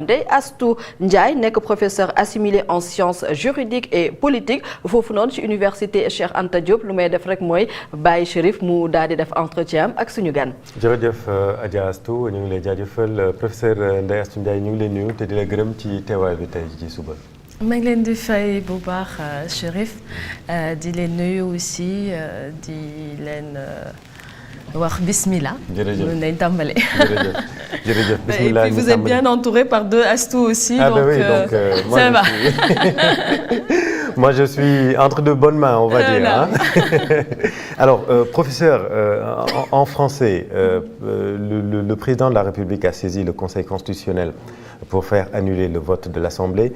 Ndeye Astou Ndiaye nekk professeur assimilé en sciences juridiques et politiques foofu noonu ci université Cheikh Anta Diop lu may def rek mooy bàyyi Chérif mu daal di def entretien ak suñu gan. jërëjëf Adja Astou ñu ngi lay jaajëfal professeur Ndeye Astou Ndiaye ñu ngi lay nuyu te di la gërëm ci teewaay bi tey ci suba. maa ngi leen di fay bu baax Chérif di leen nuyu aussi di leen wax bismillah. jërëjëf mën nañ tàmbale. jërëjëf bismillah. Et puis vous êtes bien entouré par deux Astou aussi. Ah donc, ben oui, donc ça va. Moi je suis entre de bonnes mains, on va dire. Hein. Alors professeur, en français, le président de la République a saisi le Conseil constitutionnel pour faire annuler le vote de l'Assemblée.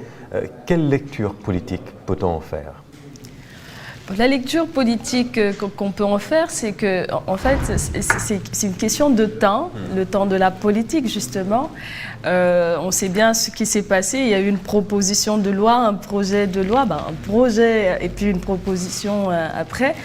Quelle lecture politique peut-on en faire? La lecture politique qu'on peut en faire, c'est que, en fait, c'est une question de temps, le temps de la politique, justement. On sait bien ce qui s'est passé. Il y a eu une proposition de loi, un projet de loi, un projet et puis une proposition après.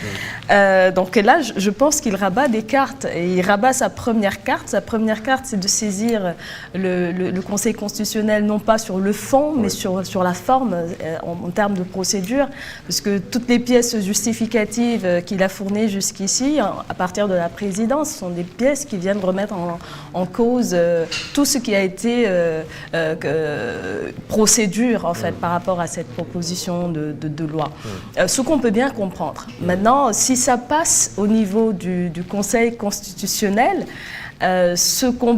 Donc là, je pense qu'il rabat des cartes. Et il rabat sa première carte. Sa première carte, c'est de saisir le Conseil constitutionnel, non pas sur le fond, mais sur la forme, en termes de procédure. Parce que toutes les pièces justificatives qu'il a fournies jusqu'ici, à partir de la présidence, sont des pièces qui viennent remettre en cause tout ce qui a été procédure en fait par rapport à cette proposition de loi. Ce qu'on peut bien comprendre. Maintenant, si ça passe au niveau du Conseil constitutionnel, ce qu'on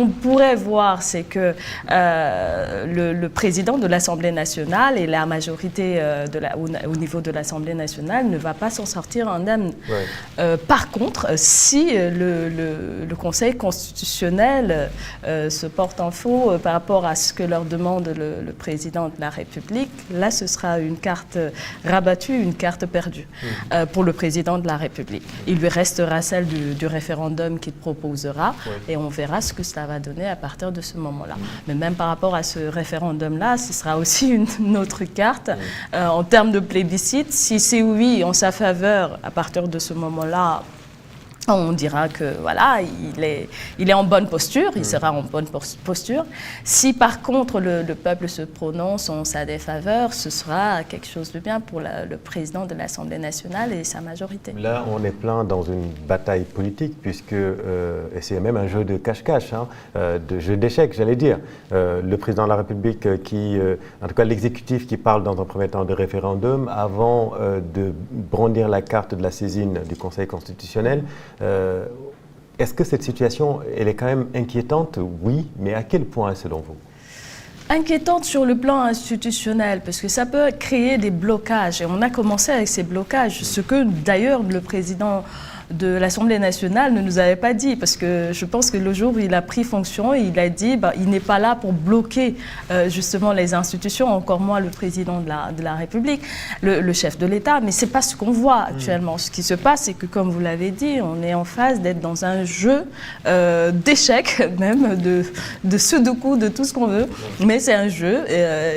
pourrait voir, c'est que le président de l'Assemblée nationale et la majorité au niveau de l'Assemblée nationale ne va pas s'en sortir indemne. Par contre, si le Conseil constitutionnel se porte en faux par rapport à ce que leur demande le président de la République, là ce sera une carte rabattue, une carte perdue pour le président de la République. Il lui restera celle du référendum qu'il propose. Et on verra ce que cela va donner à partir de ce moment-là. Mais même par rapport à ce référendum-là, ce sera aussi une autre carte. En termes de plébiscite, si c'est oui en sa faveur, à partir de ce moment-là, on dira que voilà, il est en bonne posture, il sera en bonne posture. Si par contre le peuple se prononce en sa défaveur, ce sera quelque chose de bien pour le président de l'Assemblée nationale et sa majorité. Là, on est plein dans une bataille politique, puisque, et c'est même un jeu de cache-cache, de jeu d'échecs, j'allais dire. Le président de la République, en tout cas l'exécutif qui parle dans un premier temps de référendum, avant de brandir la carte de la saisine du Conseil constitutionnel. Est-ce que cette situation, elle est quand même inquiétante? Oui, mais à quel point selon vous? Inquiétante sur le plan institutionnel, parce que ça peut créer des blocages. Et on a commencé avec ces blocages, ce que d'ailleurs le président de l'Assemblée nationale ne nous avait pas dit, parce que je pense que le jour où il a pris fonction, il a dit il n'est pas là pour bloquer justement les institutions, encore moins le président de la République, le chef de l'État, mais c'est pas ce qu'on voit actuellement. Ce qui se passe, c'est que comme vous l'avez dit, on est en phase d'être dans un jeu d'échecs, même de sudoku, de tout ce qu'on veut, mais c'est un jeu,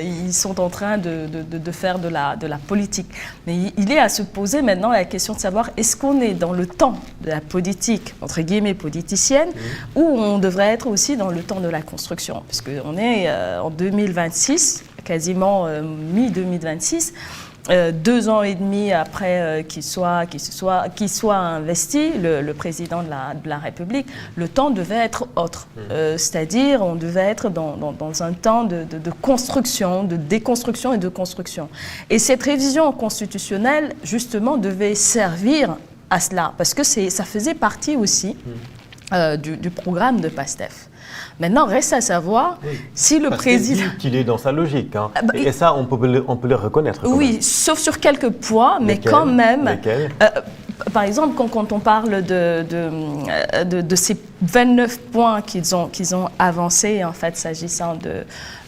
ils sont en train de faire de la politique. Mais il est à se poser maintenant la question de savoir, est-ce qu'on est dans le temps de la politique, entre guillemets politicienne, ou on devrait être aussi dans le temps de la construction, puisqu'on est en 2026, quasiment mi-2026, 2 ans et demi après qu'il soit investi, le président de la République, le temps devait être autre. C'est-à-dire, on devait être dans un temps de construction, de déconstruction et de construction. Et cette révision constitutionnelle, justement, devait servir à cela, parce que ça faisait partie aussi du programme de PASTEF. Maintenant, reste à savoir si le président... Dit qu'il est dans sa logique, et ça, on peut le reconnaître. Oui, sauf sur quelques points, mais quand même... Lesquels? Par exemple, quand on parle de ces 29 points qu'ils ont avancés, en fait, s'agissant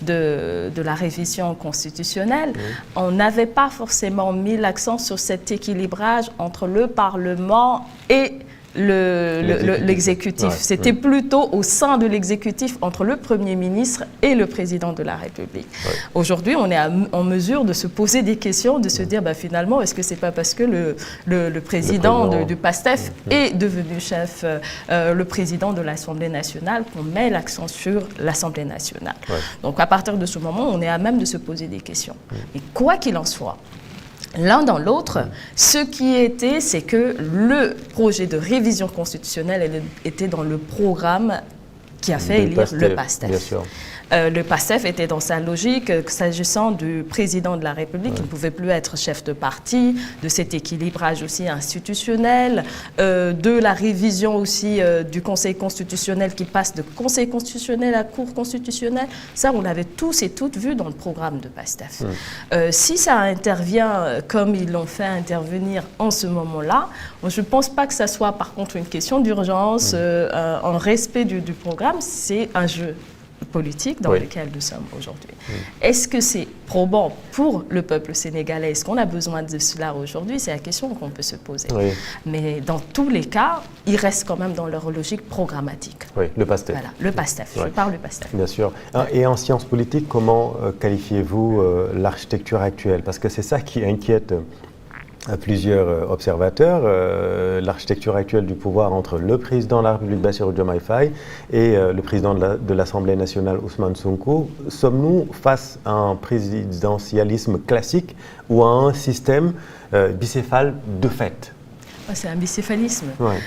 de la révision constitutionnelle, on n'avait pas forcément mis l'accent sur cet équilibrage entre le Parlement et l'exécutif. Ouais. C'était plutôt au sein de l'exécutif entre le Premier ministre et le Président de la République. Ouais. Aujourd'hui, on est en mesure de se poser des questions, de se dire finalement, est-ce que c'est pas parce que le président du PASTEF est devenu chef, le président de l'Assemblée nationale, qu'on met l'accent sur l'Assemblée nationale. Ouais. Donc à partir de ce moment, on est à même de se poser des questions. Et quoi qu'il en soit, l'un dans l'autre, ce qui était, c'est que le projet de révision constitutionnelle était dans le programme qui a fait élire le PASTEF. Bien sûr. Le PASTEF était dans sa logique s'agissant du président de la République, qui ne pouvait plus être chef de parti, de cet équilibrage aussi institutionnel, de la révision aussi du Conseil constitutionnel qui passe de Conseil constitutionnel à Cour constitutionnelle. Ça, on l'avait tous et toutes vu dans le programme de PASTEF. Si ça intervient comme ils l'ont fait intervenir en ce moment-là, je ne pense pas que ça soit par contre une question d'urgence, en respect du programme, c'est un jeu politique dans lequel nous sommes aujourd'hui. Est-ce que c'est probant pour le peuple sénégalais? Est-ce qu'on a besoin de cela aujourd'hui? C'est la question qu'on peut se poser. Oui. Mais dans tous les cas, ils restent quand même dans leur logique programmatique. Oui, le PASTEF. Voilà, le PASTEF. Je parle du PASTEF. Bien sûr. Et en sciences politiques, comment qualifiez-vous l'architecture actuelle? Parce que c'est ça qui inquiète à plusieurs observateurs, l'architecture actuelle du pouvoir entre le président de la République, Bassirou Diomaye Faye, et le président de l'Assemblée nationale, Ousmane Sonko. Sommes-nous face à un présidentialisme classique ou à un système bicéphale de fait? C'est un bicéphalisme. Ouais.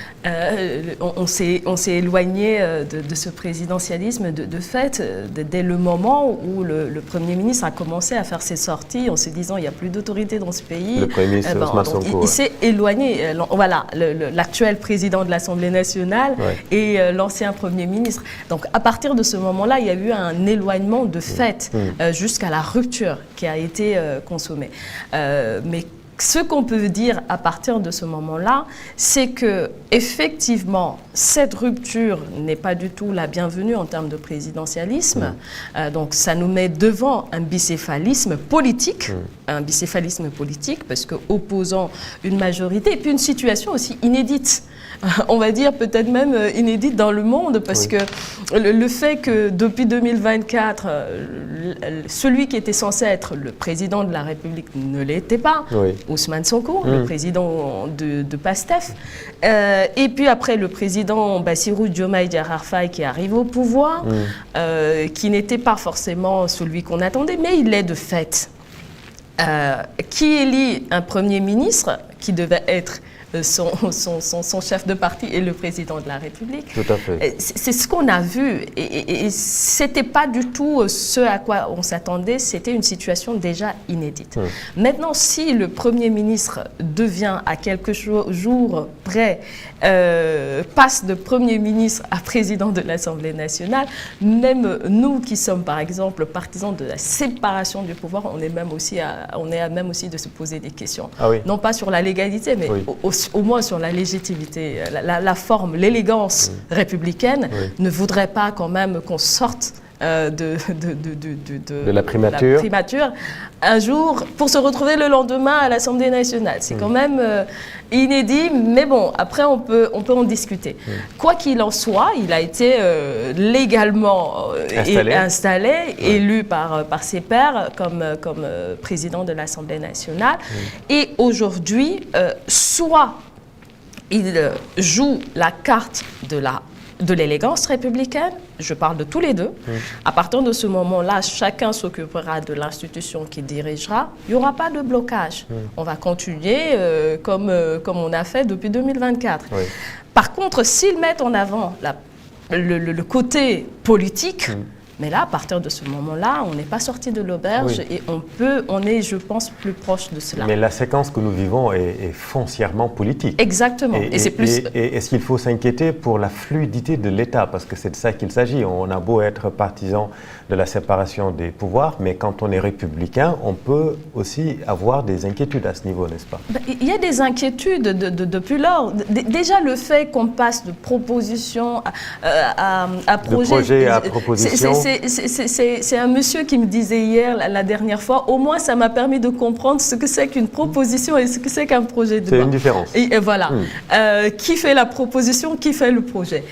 On s'est éloigné de ce présidentialisme de fait dès le moment où le Premier ministre a commencé à faire ses sorties en se disant il n'y a plus d'autorité dans ce pays. Le Premier ministre Ousmane Sonko. Il s'est éloigné. Voilà, l'actuel président de l'Assemblée nationale et l'ancien Premier ministre. Donc à partir de ce moment-là, il y a eu un éloignement de fait jusqu'à la rupture qui a été consommée. Mais ce qu'on peut dire à partir de ce moment-là, c'est que effectivement, cette rupture n'est pas du tout la bienvenue en termes de présidentialisme. Donc, ça nous met devant un bicéphalisme politique, parce que opposant une majorité et puis une situation aussi inédite. On va dire peut-être même inédite dans le monde, parce que le fait que depuis 2024, celui qui était censé être le président de la République ne l'était pas, Ousmane Sonko, le président de PASTEF, et puis après le président Bassirou Diomaye Diakhar Faye qui arrive au pouvoir, qui n'était pas forcément celui qu'on attendait, mais il l'est de fait. Qui élit un Premier ministre qui devait être son chef de parti et le président de la République. Tout à fait. C'est ce qu'on a vu et ce n'était pas du tout ce à quoi on s'attendait, c'était une situation déjà inédite. Maintenant, si le Premier ministre devient à quelques jours près, passe de Premier ministre à président de l'Assemblée nationale, même nous qui sommes par exemple partisans de la séparation du pouvoir, on est même aussi de se poser des questions. Non pas sur la légalité, mais au moins sur la légitimité, la forme, l'élégance républicaine ne voudrait pas quand même qu'on sorte de la primature un jour pour se retrouver le lendemain à l'Assemblée nationale. C'est quand même inédit, mais bon, après on peut en discuter. Quoi qu'il en soit, il a été légalement installé, élu par ses pairs comme président de l'Assemblée nationale. Et aujourd'hui, soit il joue la carte de l'élégance républicaine, je parle de tous les deux. À partir de ce moment-là, chacun s'occupera de l'institution qui dirigera. Il n'y aura pas de blocage. On va continuer comme on a fait depuis 2024. Par contre, s'ils mettent en avant le côté politique, mais là, à partir de ce moment-là, on n'est pas sorti de l'auberge et on est, je pense, plus proche de cela. Mais la séquence que nous vivons est foncièrement politique. Exactement. Et c'est plus... Et est-ce qu'il faut s'inquiéter pour la fluidité de l'État? Parce que c'est de ça qu'il s'agit. On a beau être partisan de la séparation des pouvoirs, mais quand on est républicain, on peut aussi avoir des inquiétudes à ce niveau, n'est-ce pas? Il y a des inquiétudes depuis lors. Déjà, le fait qu'on passe de proposition à projet... De projet à proposition. c'est un monsieur qui me disait hier, la dernière fois, au moins ça m'a permis de comprendre ce que c'est qu'une proposition et ce que c'est qu'un projet de loi. C'est une différence. Et voilà. Qui fait la proposition, qui fait le projet?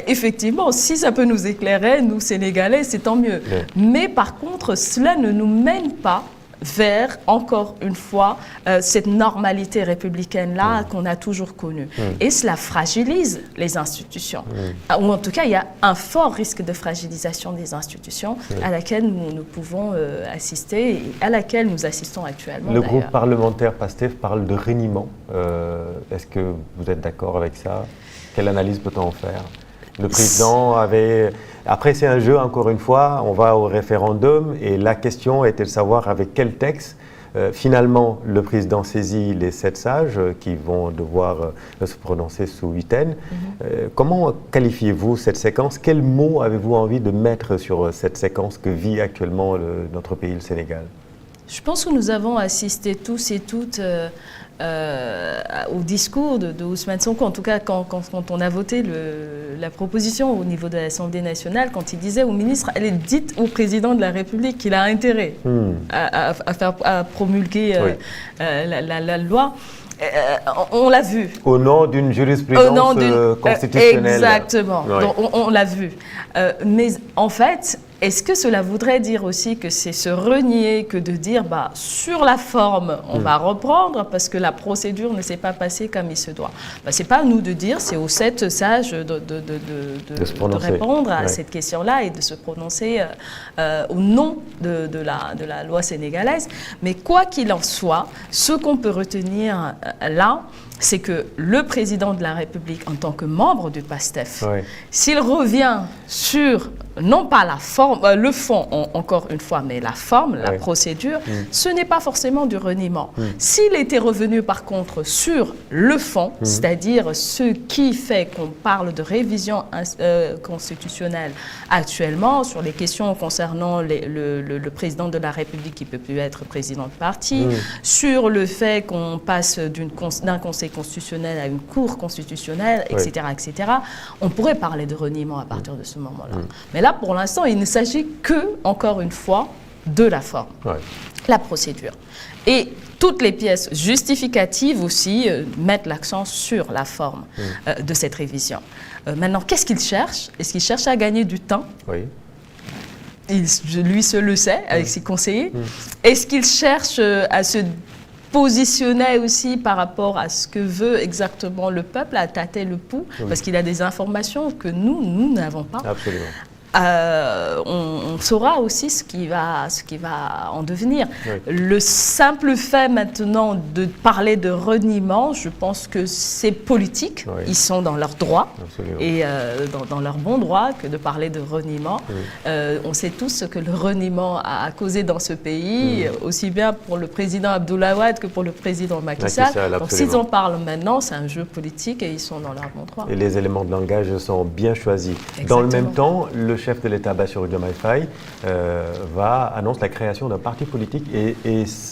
Effectivement, si ça peut nous éclairer, nous Sénégalais, c'est tant mieux. Mais par contre, cela ne nous mène pas vers, encore une fois, cette normalité républicaine-là qu'on a toujours connue. Et cela fragilise les institutions. Ou en tout cas, il y a un fort risque de fragilisation des institutions à laquelle nous pouvons assister et à laquelle nous assistons actuellement. Le groupe parlementaire PASTEF parle de reniement. Est-ce que vous êtes d'accord avec ça? Quelle analyse peut-on en faire? Le président avait... Après, c'est un jeu, encore une fois, on va au référendum et la question était de savoir avec quel texte, finalement, le président saisit les 7 sages qui vont devoir se prononcer sous huitaine. Comment qualifiez-vous cette séquence? Quels mots avez-vous envie de mettre sur cette séquence que vit actuellement notre pays, le Sénégal? Je pense que nous avons assisté tous et toutes au discours de Ousmane Sonko, en tout cas quand on a voté la proposition au niveau de l'Assemblée nationale, quand il disait au ministre, elle est dite au président de la République qu'il a intérêt à promulguer la loi. On l'a vu. Au nom d'une jurisprudence constitutionnelle. Exactement. Donc, on l'a vu. Mais en fait, est-ce que cela voudrait dire aussi que c'est se renier que de dire sur la forme, on va reprendre parce que la procédure ne s'est pas passée comme il se doit? Ce n'est pas à nous de dire, c'est aux 7 sages de répondre à cette question-là et de se prononcer au nom de la loi sénégalaise. Mais quoi qu'il en soit, ce qu'on peut retenir là, c'est que le président de la République, en tant que membre du PASTEF, s'il revient sur, non pas la forme, le fond, encore une fois, mais la forme, la procédure, ce n'est pas forcément du reniement. S'il était revenu, par contre, sur le fond, c'est-à-dire ce qui fait qu'on parle de révision constitutionnelle actuellement, sur les questions concernant le président de la République qui ne peut plus être président de parti, sur le fait qu'on passe d'un conseil constitutionnel à une cour constitutionnelle, etc., etc., on pourrait parler de reniement à partir de ce moment-là. Mais là, pour l'instant, il ne s'agit que, encore une fois, de la forme, la procédure. Et toutes les pièces justificatives aussi mettent l'accent sur la forme de cette révision. Maintenant, qu'est-ce qu'il cherche? Est-ce qu'il cherche à gagner du temps? Lui seul le sait, avec ses conseillers. Est-ce qu'il cherche à se positionner aussi par rapport à ce que veut exactement le peuple, à tâter le pouls, parce qu'il a des informations que nous n'avons pas. Absolument. On saura aussi ce qui va en devenir. Le simple fait maintenant de parler de reniement, je pense que c'est politique. Ils sont dans leur droit et dans leur bon droit que de parler de reniement. On sait tous ce que le reniement a causé dans ce pays, aussi bien pour le président Abdoulaye Wade que pour le président Macky Sall. Donc s'ils en parlent maintenant, c'est un jeu politique et ils sont dans leur bon droit. Et les éléments de langage sont bien choisis. Exactement. Dans le même temps, le chef de l'État, Bassirou Diomaye Faye, annonce la création d'un parti politique et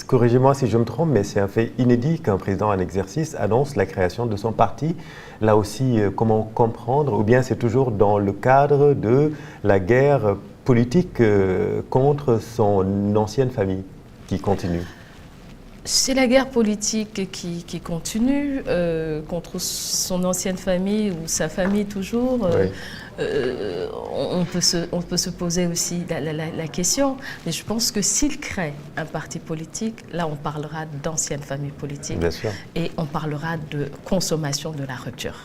corrigez-moi si je me trompe, mais c'est un fait inédit qu'un président en exercice annonce la création de son parti. Là aussi, comment comprendre? Ou bien c'est toujours dans le cadre de la guerre politique contre son ancienne famille qui continue? C'est la guerre politique qui continue contre son ancienne famille ou sa famille toujours. On peut se poser aussi la question, mais je pense que s'il crée un parti politique, là on parlera d'ancienne famille politique et on parlera de consommation de la rupture.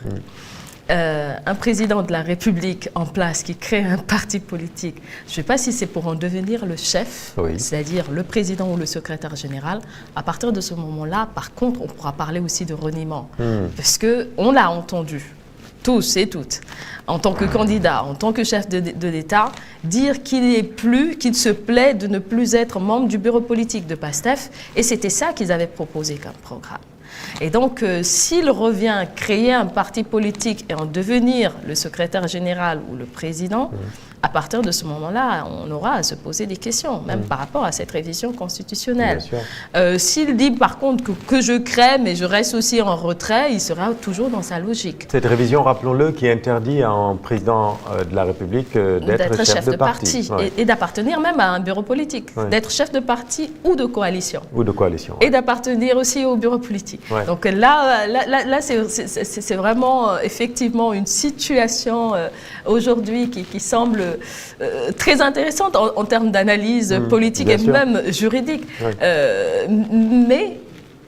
Un président de la République en place qui crée un parti politique, je ne sais pas si c'est pour en devenir le chef, c'est-à-dire le président ou le secrétaire général. À partir de ce moment-là, par contre, on pourra parler aussi de reniement. Parce qu'on l'a entendu, tous et toutes, en tant que candidat, en tant que chef de l'État, dire qu'il se plaît de ne plus être membre du bureau politique de PASTEF. Et c'était ça qu'ils avaient proposé comme programme. Et donc, s'il revient créer un parti politique et en devenir le secrétaire général ou le président, à partir de ce moment-là, on aura à se poser des questions, même par rapport à cette révision constitutionnelle. S'il dit par contre que je crée, mais je reste aussi en retrait, il sera toujours dans sa logique. Cette révision, rappelons-le, qui interdit à un président de la République d'être chef de parti. Et d'appartenir même à un bureau politique, d'être chef de parti ou de coalition. Et d'appartenir aussi au bureau politique. Donc là c'est vraiment effectivement une situation aujourd'hui qui semble très intéressante en termes d'analyse politique et même juridique. Mais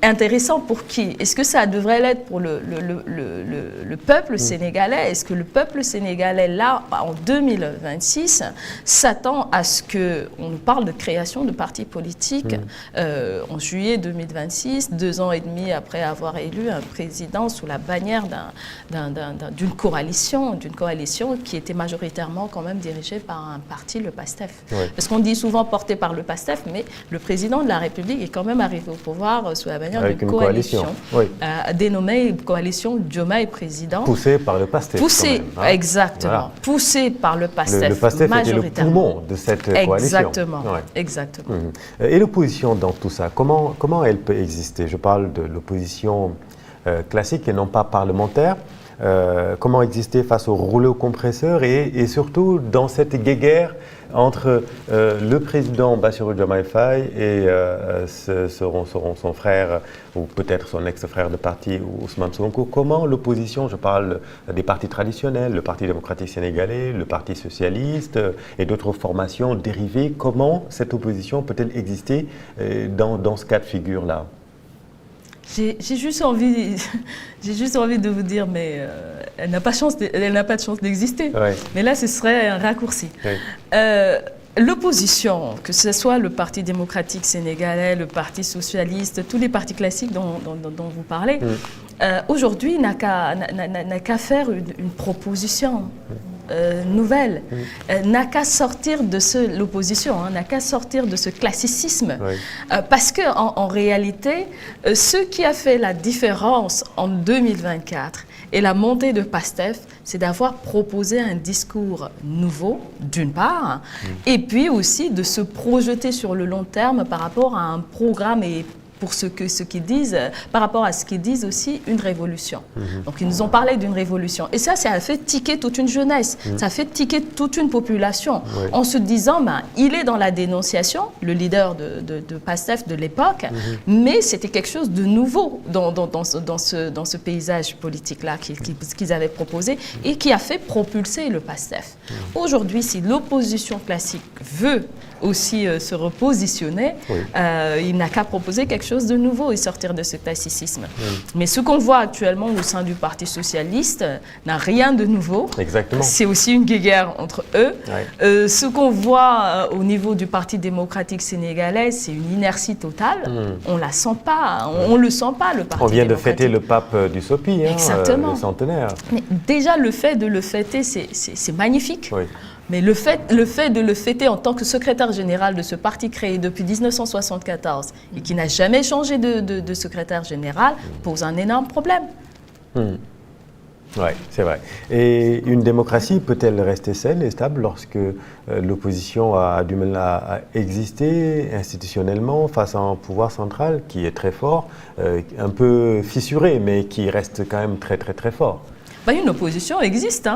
intéressant pour qui? Est-ce que ça devrait l'être pour le peuple sénégalais? Est-ce que le peuple sénégalais, là, en 2026, s'attend à ce qu'on nous parle de création de partis politiques en juillet 2026, 2 ans et demi après avoir élu un président sous la bannière d'une coalition qui était majoritairement quand même dirigée par un parti, le PASTEF. Parce qu'on dit souvent porté par le PASTEF, mais le président de la République est quand même arrivé au pouvoir sous la bannière d'une coalition dénommée coalition Diomaye président. Poussée par le PASTEF. Exactement. Poussée par le PASTEF. Le PASTEF était le poumon de cette coalition. Exactement. Et l'opposition dans tout ça, comment elle peut exister? Je parle de l'opposition classique et non pas parlementaire. Comment exister face au rouleau compresseur et surtout dans cette guéguerre entre le président Bassirou Diomaye Faye et son frère ou peut-être son ex-frère de parti Ousmane Sonko. Comment l'opposition, je parle des partis traditionnels, le Parti démocratique sénégalais, le Parti socialiste et d'autres formations dérivées, comment cette opposition peut-elle exister dans ce cas de figure-là? J'ai juste envie de vous dire, mais elle n'a pas de chance d'exister. Mais là, ce serait un raccourci. L'opposition, que ce soit le Parti démocratique sénégalais, le Parti socialiste, tous les partis classiques dont vous parlez, aujourd'hui n'a qu'à faire une proposition nouvelle, n'a qu'à sortir de l'opposition, n'a qu'à sortir de ce classicisme. Parce qu'en réalité, ce qui a fait la différence en 2024 et la montée de PASTEF, c'est d'avoir proposé un discours nouveau, d'une part, et puis aussi de se projeter sur le long terme par rapport à un programme et pour ce qu'ils disent, par rapport à ce qu'ils disent aussi, une révolution. Donc ils nous ont parlé d'une révolution. Et ça a fait tiquer toute une jeunesse, ça a fait tiquer toute une population, en se disant, il est dans la dénonciation, le leader de PASTEF de l'époque, mais c'était quelque chose de nouveau dans ce paysage politique-là qu'ils avaient proposé et qui a fait propulser le PASTEF. Aujourd'hui, si l'opposition classique veut aussi se repositionner, il n'a qu'à proposer quelque chose de nouveau et sortir de ce classicisme. Mais ce qu'on voit actuellement au sein du Parti socialiste n'a rien de nouveau. C'est aussi une guéguerre entre eux. Ce qu'on voit au niveau du Parti démocratique sénégalais, c'est une inertie totale. On la sent pas, on le sent pas, le Parti On vient démocratique. De fêter le pape du SOPI, le centenaire. Mais déjà, le fait de le fêter, c'est magnifique. Mais le fait de le fêter en tant que secrétaire général de ce parti créé depuis 1974 et qui n'a jamais changé de secrétaire général pose un énorme problème. Oui, c'est vrai. Et une démocratie peut-elle rester saine et stable lorsque l'opposition a du mal à exister institutionnellement face à un pouvoir central qui est très fort, un peu fissuré, mais qui reste quand même très très très fort? Une opposition existe,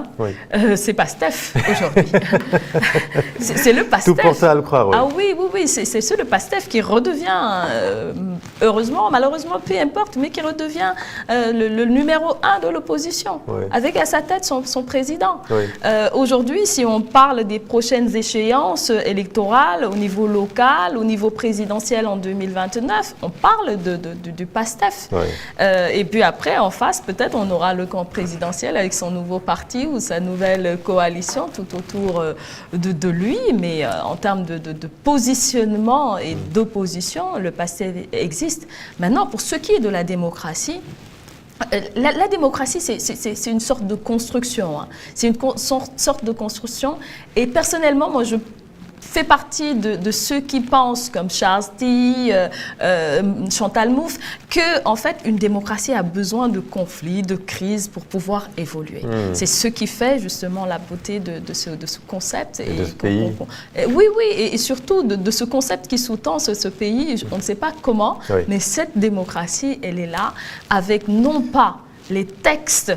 c'est PASTEF aujourd'hui. c'est le PASTEF. Tout pour ça à le croire, Ah oui, c'est le PASTEF qui redevient, heureusement, malheureusement, peu importe, mais qui redevient le numéro 1 de l'opposition, avec à sa tête son président. Aujourd'hui, si on parle des prochaines échéances électorales au niveau local, au niveau présidentiel en 2029, on parle du PASTEF. Et puis après, en face, peut-être on aura le camp présidentiel avec son nouveau parti ou sa nouvelle coalition tout autour de lui, mais en termes de positionnement et d'opposition, le PASTEF existe. Maintenant, pour ce qui est de la démocratie, la démocratie, c'est une sorte de construction. C'est une sorte de construction. Et personnellement, moi, je fait partie de ceux qui pensent, comme Charles T, Chantal Mouffe, que en fait une démocratie a besoin de conflits, de crises pour pouvoir évoluer. C'est ce qui fait justement la beauté de ce concept. Et de ce pays. Oui, et surtout de ce concept qui sous-tend ce pays. On ne sait pas comment, mais cette démocratie, elle est là avec non pas les textes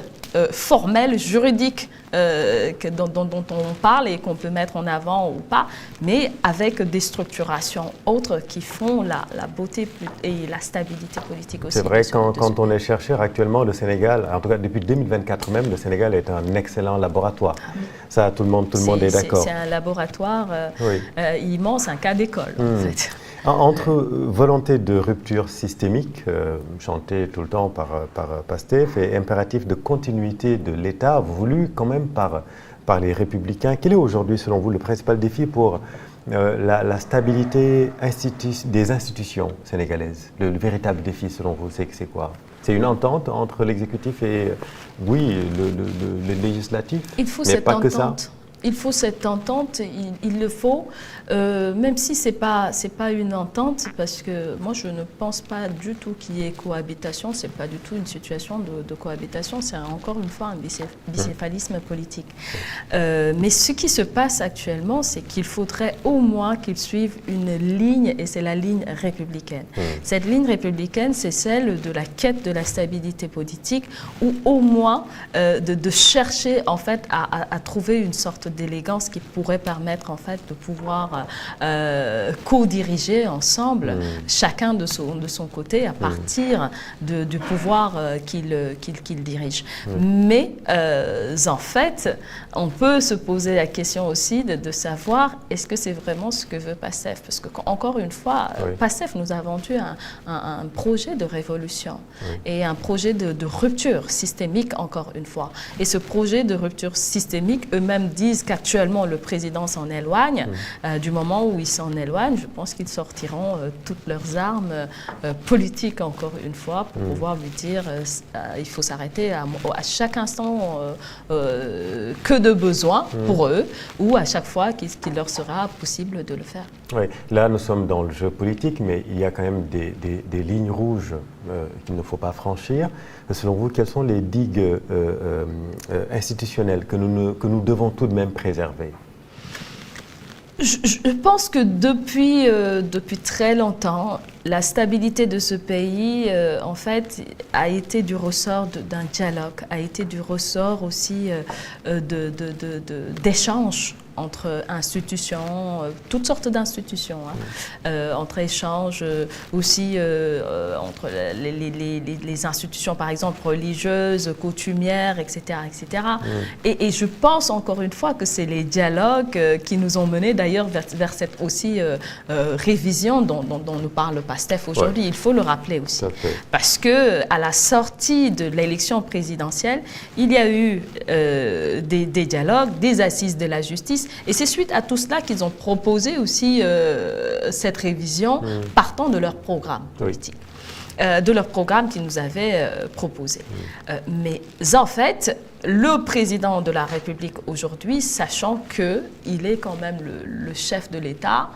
formels, juridiques dont on parle et qu'on peut mettre en avant ou pas, mais avec des structurations autres qui font la beauté et la stabilité politique aussi. C'est vrai, quand on est chercheur actuellement, le Sénégal, en tout cas depuis 2024 même, le Sénégal est un excellent laboratoire. Ça, tout le monde est d'accord. C'est un laboratoire immense, un cas d'école en fait. Entre volonté de rupture systémique, chantée tout le temps par PASTEF, et impératif de continuité de l'État, voulu quand même par les Républicains, quel est aujourd'hui, selon vous, le principal défi pour la stabilité des institutions sénégalaises? Le véritable défi, selon vous, c'est quoi? C'est une entente entre l'exécutif et, le législatif? Il faut mais cette pas entente. Que ça. Il faut cette entente, il le faut, même si c'est pas une entente, parce que moi je ne pense pas du tout qu'il y ait cohabitation, c'est pas du tout une situation de cohabitation, c'est encore une fois un bicéphalisme politique. Mais ce qui se passe actuellement, c'est qu'il faudrait au moins qu'ils suivent une ligne, et c'est la ligne républicaine. Cette ligne républicaine, c'est celle de la quête de la stabilité politique, ou au moins de chercher en fait à trouver une sorte d'élégance qui pourrait permettre en fait de pouvoir co-diriger ensemble, chacun de son côté, à partir du pouvoir qu'il dirige. Mais en fait, on peut se poser la question aussi de savoir est-ce que c'est vraiment ce que veut PASTEF, parce que encore une fois, PASTEF nous a vendu un projet de révolution et un projet de rupture systémique, encore une fois. Et ce projet de rupture systémique, eux-mêmes disent qu'actuellement le président s'en éloigne. Du moment où il s'en éloigne, je pense qu'ils sortiront toutes leurs armes politiques, encore une fois, pour pouvoir lui dire il faut s'arrêter à chaque instant que de besoin pour eux, ou à chaque fois qu'il leur sera possible de le faire. Oui, là nous sommes dans le jeu politique, mais il y a quand même des lignes rouges qu'il ne faut pas franchir. Selon vous, quelles sont les digues institutionnelles que nous devons tout de même préserver? Je pense que depuis très longtemps, la stabilité de ce pays, en fait, a été du ressort d'un dialogue, a été du ressort aussi d'échanges entre institutions, toutes sortes d'institutions, entre échanges aussi entre les institutions, par exemple, religieuses, coutumières, etc. etc. Et je pense encore une fois que c'est les dialogues qui nous ont menés d'ailleurs vers cette aussi révision dont nous parle PASTEF aujourd'hui. Il faut le rappeler aussi. Parce qu'à la sortie de l'élection présidentielle, il y a eu des dialogues, des assises de la justice. Et c'est suite à tout cela qu'ils ont proposé aussi cette révision partant de leur programme politique, de leur programme qu'ils nous avaient proposé. Mais en fait, le président de la République aujourd'hui, sachant qu'il est quand même le chef de l'État,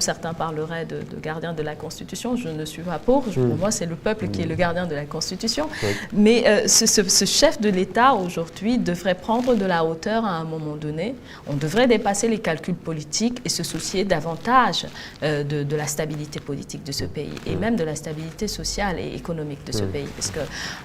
certains parleraient de gardien de la Constitution, je ne suis pas pour moi c'est le peuple qui est le gardien de la Constitution, mais ce chef de l'État aujourd'hui devrait prendre de la hauteur à un moment donné, on devrait dépasser les calculs politiques et se soucier davantage de la stabilité politique de ce pays, et même de la stabilité sociale et économique de ce pays, parce que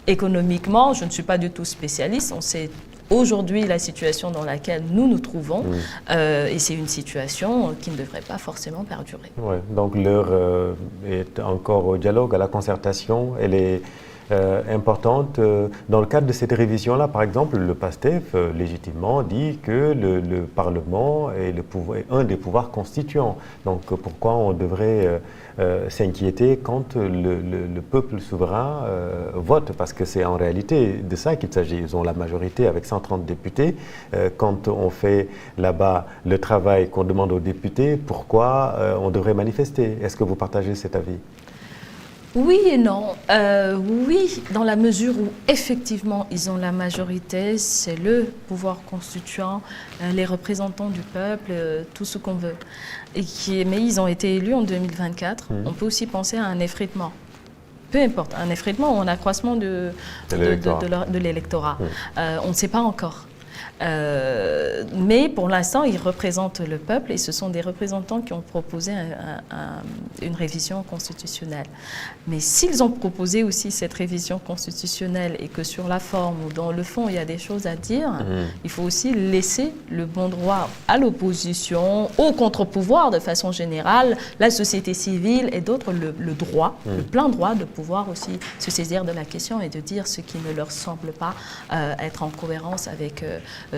économiquement, je ne suis pas du tout spécialiste. On sait aujourd'hui la situation dans laquelle nous nous trouvons et c'est une situation qui ne devrait pas forcément perdurer. Ouais, donc l'heure est encore au dialogue, à la concertation. Elle est importante. Dans le cadre de cette révision-là, par exemple, le PASTEF légitimement dit que le Parlement est un des pouvoirs constituants. Donc pourquoi on devrait s'inquiéter quand le peuple souverain vote? Parce que c'est en réalité de ça qu'il s'agit. Ils ont la majorité avec 130 députés. Quand on fait là-bas le travail qu'on demande aux députés, pourquoi on devrait manifester? Est-ce que vous partagez cet avis? Oui et non. Oui, dans la mesure où effectivement ils ont la majorité, c'est le pouvoir constituant, les représentants du peuple, tout ce qu'on veut. Mais ils ont été élus en 2024. On peut aussi penser à un effritement. Peu importe, un effritement ou un accroissement de l'électorat. On ne sait pas encore. Mais pour l'instant, ils représentent le peuple et ce sont des représentants qui ont proposé une révision constitutionnelle. Mais s'ils ont proposé aussi cette révision constitutionnelle et que sur la forme ou dans le fond, il y a des choses à dire, il faut aussi laisser le bon droit à l'opposition, au contre-pouvoir de façon générale, la société civile et d'autres, le droit, le plein droit de pouvoir aussi se saisir de la question et de dire ce qui ne leur semble pas être en cohérence avec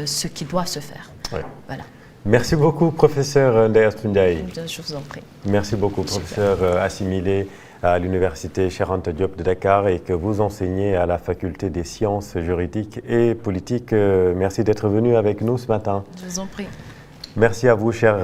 ce qui doit se faire. Ouais. Voilà. Merci beaucoup, professeur Ndeye Astou Ndiaye. Je vous en prie. Merci beaucoup, professeur assimilé à l'Université Cheikh Anta Diop de Dakar et que vous enseignez à la Faculté des sciences juridiques et politiques. Merci d'être venu avec nous ce matin. Je vous en prie. Merci à vous, chers